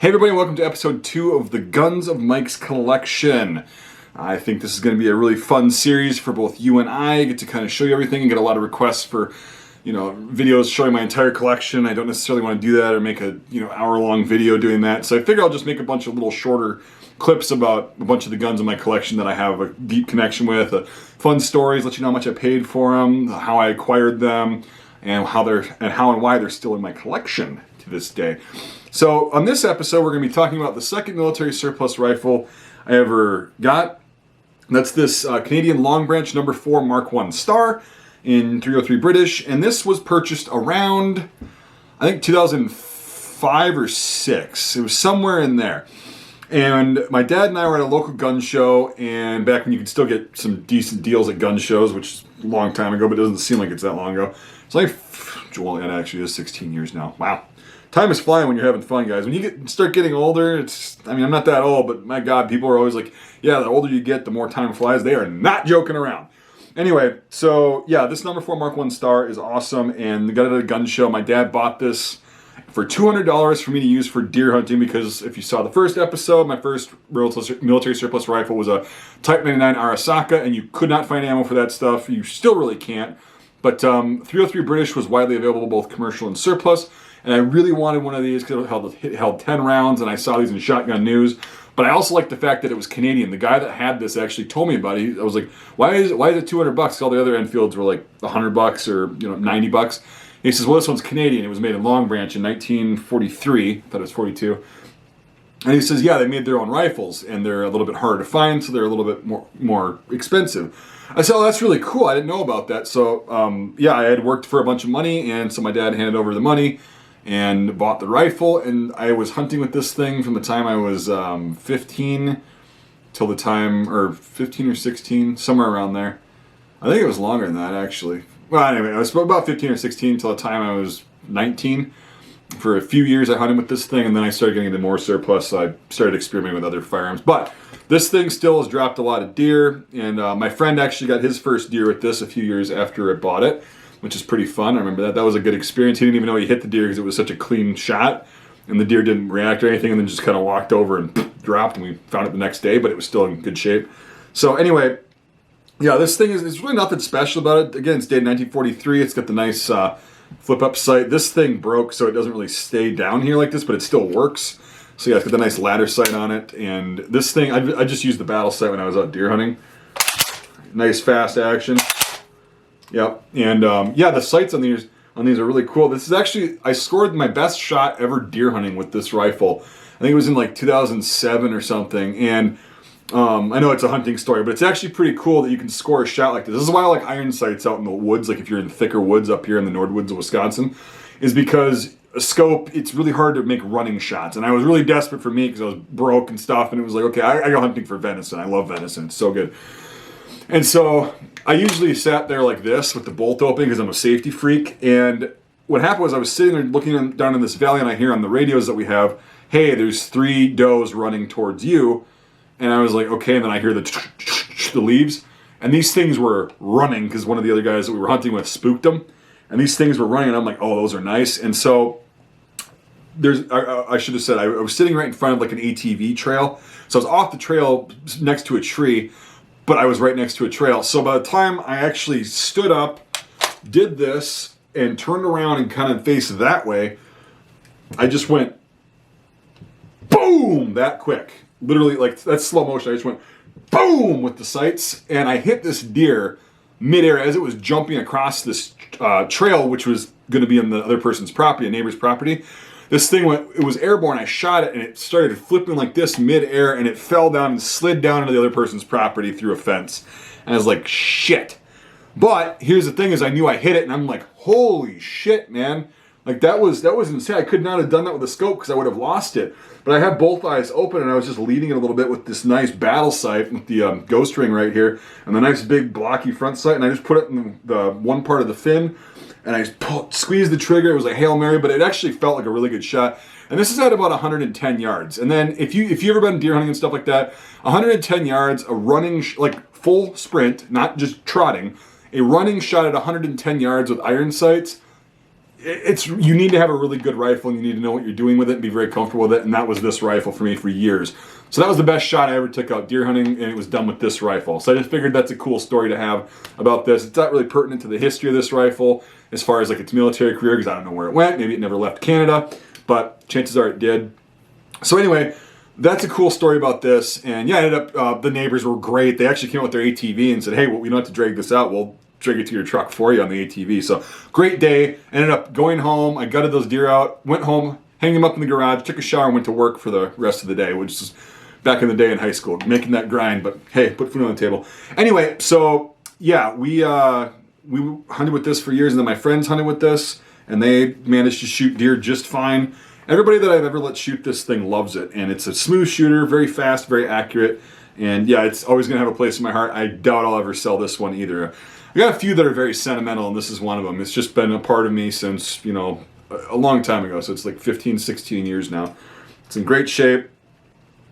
Hey everybody, welcome to episode 2 of the Guns of Mike's Collection. I think this is going to be a really fun series for both you and I get to kind of show you everything and get a lot of requests for, videos showing my entire collection. I don't necessarily want to do that or make a, hour-long video doing that. So I figure I'll just make a bunch of little shorter clips about a bunch of the guns in my collection that I have a deep connection with, fun stories, let you know how much I paid for them, how I acquired them, and how and why they're still in my collection to this day. So on this episode, we're going to be talking about the second military surplus rifle I ever got. That's this Canadian Long Branch No4 Mk1 Star in 303 British, and this was purchased around, I think, 2005 or 6. It was somewhere in there. And my dad and I were at a local gun show, and back when you could still get some decent deals at gun shows, which is a long time ago, but it doesn't seem like it's that long ago. It's like, well, it actually is 16 years now. Wow. Time is flying when you're having fun, guys. When you start getting older, I'm not that old, but my God, people are always like, yeah, the older you get, the more time flies. They are not joking around. Anyway, so yeah, this No4 Mk1 Star is awesome, and we got it at a gun show. My dad bought this for $200 for me to use for deer hunting because if you saw the first episode, my first military surplus rifle was a Type 99 Arasaka, and you could not find ammo for that stuff. You still really can't. But 303 British was widely available, both commercial and surplus. And I really wanted one of these because it held 10 rounds, and I saw these in Shotgun News. But I also liked the fact that it was Canadian. The guy that had this actually told me about it. I was like, why is it $200? Because all the other Enfields were like $100 or $90. He says, well, this one's Canadian. It was made in Long Branch in 1943. I thought it was 42. And he says, yeah, they made their own rifles, and they're a little bit harder to find, so they're a little bit more expensive. I said, oh, that's really cool. I didn't know about that. So, yeah, I had worked for a bunch of money, and so my dad handed over the money and bought the rifle, and I was hunting with this thing from the time I was 15 till the time, or 15 or 16, somewhere around there. I think it was longer than that, actually. Well, anyway, I was about 15 or 16 till the time I was 19. For a few years, I hunted with this thing, and then I started getting into more surplus, so I started experimenting with other firearms. But this thing still has dropped a lot of deer, and my friend actually got his first deer with this a few years after I bought it, which is pretty fun. I remember that. That was a good experience. He didn't even know he hit the deer because it was such a clean shot, and the deer didn't react or anything, and then just kind of walked over and dropped, and we found it the next day, but it was still in good shape. So anyway, yeah, this thing is really nothing special about it. Again, it's dated 1943. It's got the nice flip-up sight. This thing broke, so it doesn't really stay down here like this, but it still works. So yeah, it's got the nice ladder sight on it, and this thing, I just used the battle sight when I was out deer hunting. Nice fast action. Yep, and yeah, the sights on these are really cool. This is actually, I scored my best shot ever deer hunting with this rifle. I think it was in like 2007 or something, and I know it's a hunting story, but it's actually pretty cool that you can score a shot like this. This is why I like iron sights out in the woods, like if you're in thicker woods up here in the Nordwoods of Wisconsin, is because a scope, it's really hard to make running shots. And I was really desperate for me because I was broke and stuff, and it was like, okay, I go hunting for venison. I love venison. It's so good. And so I usually sat there like this with the bolt open because I'm a safety freak. And what happened was I was sitting there looking down in this valley, and I hear on the radios that we have, hey, there's 3 does running towards you. And I was like, okay, and then I hear the leaves. And these things were running because one of the other guys that we were hunting with spooked them. And these things were running, and I'm like, oh, those are nice. And so I should have said, I was sitting right in front of like an ATV trail. So I was off the trail next to a tree, but I was right next to a trail. So by the time I actually stood up, did this, and turned around and kind of faced that way, I just went boom that quick. Literally, like, that's slow motion. I just went boom with the sights, and I hit this deer midair as it was jumping across this trail, which was going to be on the other person's property, a neighbor's property. This thing it was airborne. I shot it, and it started flipping like this midair, and it fell down and slid down into the other person's property through a fence. And I was like, shit. But here's the thing is I knew I hit it, and I'm like, holy shit, man. Like, that was insane. I could not have done that with a scope because I would have lost it. But I had both eyes open, and I was just leading it a little bit with this nice battle sight with the ghost ring right here, and the nice big blocky front sight, and I just put it in the one part of the fin, and I just squeezed the trigger. It was like Hail Mary, but it actually felt like a really good shot. And this is at about 110 yards. And then if you've ever been deer hunting and stuff like that, 110 yards, a running, like full sprint, not just trotting, a running shot at 110 yards with iron sights, you need to have a really good rifle, and you need to know what you're doing with it and be very comfortable with it, and that was this rifle for me for years. So that was the best shot I ever took out deer hunting, and it was done with this rifle. So I just figured that's a cool story to have about this. It's not really pertinent to the history of this rifle as far as like its military career, because I don't know where it went. Maybe it never left Canada, but chances are it did. So anyway, that's a cool story about this. And yeah, I ended up, the neighbors were great. They actually came out with their ATV and said, hey, well, we don't have to drag this out. We'll drag it to your truck for you on the ATV. So great day. Ended up going home. I gutted those deer out, went home, hanged them up in the garage, took a shower, and went to work for the rest of the day, which is back in the day in high school, making that grind. But hey, put food on the table. Anyway, so yeah, we hunted with this for years, and then my friends hunted with this, and they managed to shoot deer just fine. Everybody that I've ever let shoot this thing loves it, and it's a smooth shooter, very fast, very accurate, and yeah, it's always going to have a place in my heart. I doubt I'll ever sell this one either. I got a few that are very sentimental, and this is one of them. It's just been a part of me since, you know, a long time ago, so it's like 15, 16 years now. It's in great shape,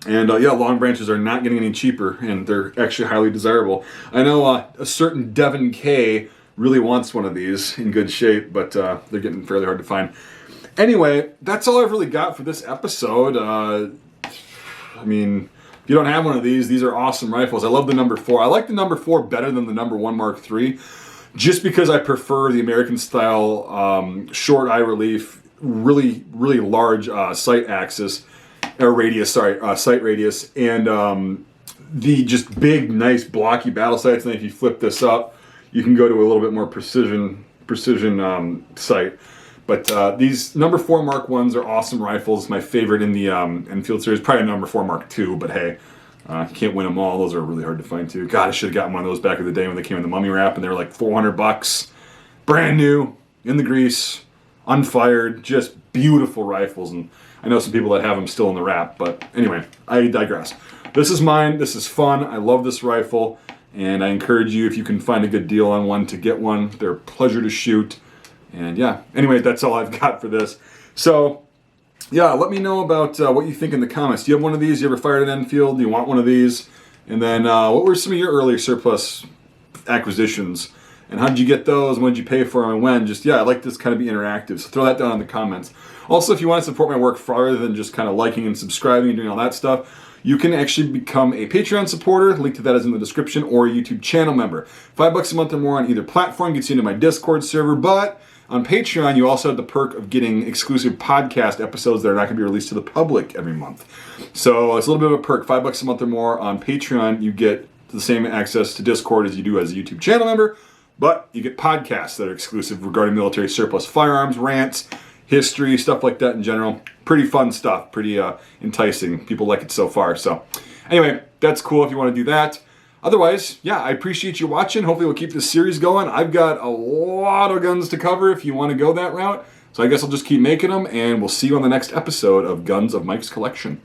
and yeah, long branches are not getting any cheaper, and they're actually highly desirable. I know a certain Devin K really wants one of these in good shape, but they're getting fairly hard to find. Anyway, that's all I've really got for this episode. I mean, if you don't have one of these are awesome rifles. I love the number 4. I like the number 4 better than the number 1 Mark III, just because I prefer the American style short eye relief, really, really large sight axis, or radius, sorry, sight radius, and the just big, nice, blocky battle sights. And then if you flip this up, you can go to a little bit more precision sight. But these number 4 Mark 1s are awesome rifles. My favorite in the Enfield series. Probably number 4 Mark II, but hey, you can't win them all. Those are really hard to find too. God, I should have gotten one of those back in the day when they came in the mummy wrap, and they were like $400. Brand new, in the grease, unfired, just beautiful rifles. And I know some people that have them still in the wrap, but anyway, I digress. This is mine. This is fun. I love this rifle, and I encourage you, if you can find a good deal on one, to get one. They're a pleasure to shoot. And yeah, anyway, that's all I've got for this. So yeah, let me know about what you think in the comments. Do you have one of these? You ever fired an Enfield? Do you want one of these? And then what were some of your earlier surplus acquisitions? And how did you get those? When did you pay for them and when? Just, yeah, I'd like this kind of be interactive. So throw that down in the comments. Also, if you want to support my work farther than just kind of liking and subscribing and doing all that stuff, you can actually become a Patreon supporter. Link to that is in the description, or a YouTube channel member. $5 a month or more on either platform gets you into my Discord server, but on Patreon, you also have the perk of getting exclusive podcast episodes that are not going to be released to the public every month. So it's a little bit of a perk. $5 a month or more on Patreon, you get the same access to Discord as you do as a YouTube channel member, but you get podcasts that are exclusive regarding military surplus firearms, rants, history, stuff like that in general. Pretty fun stuff, pretty enticing. People like it so far. So anyway, that's cool if you want to do that. Otherwise, yeah, I appreciate you watching. Hopefully we'll keep this series going. I've got a lot of guns to cover if you want to go that route. So I guess I'll just keep making them, and we'll see you on the next episode of Guns of Mike's Collection.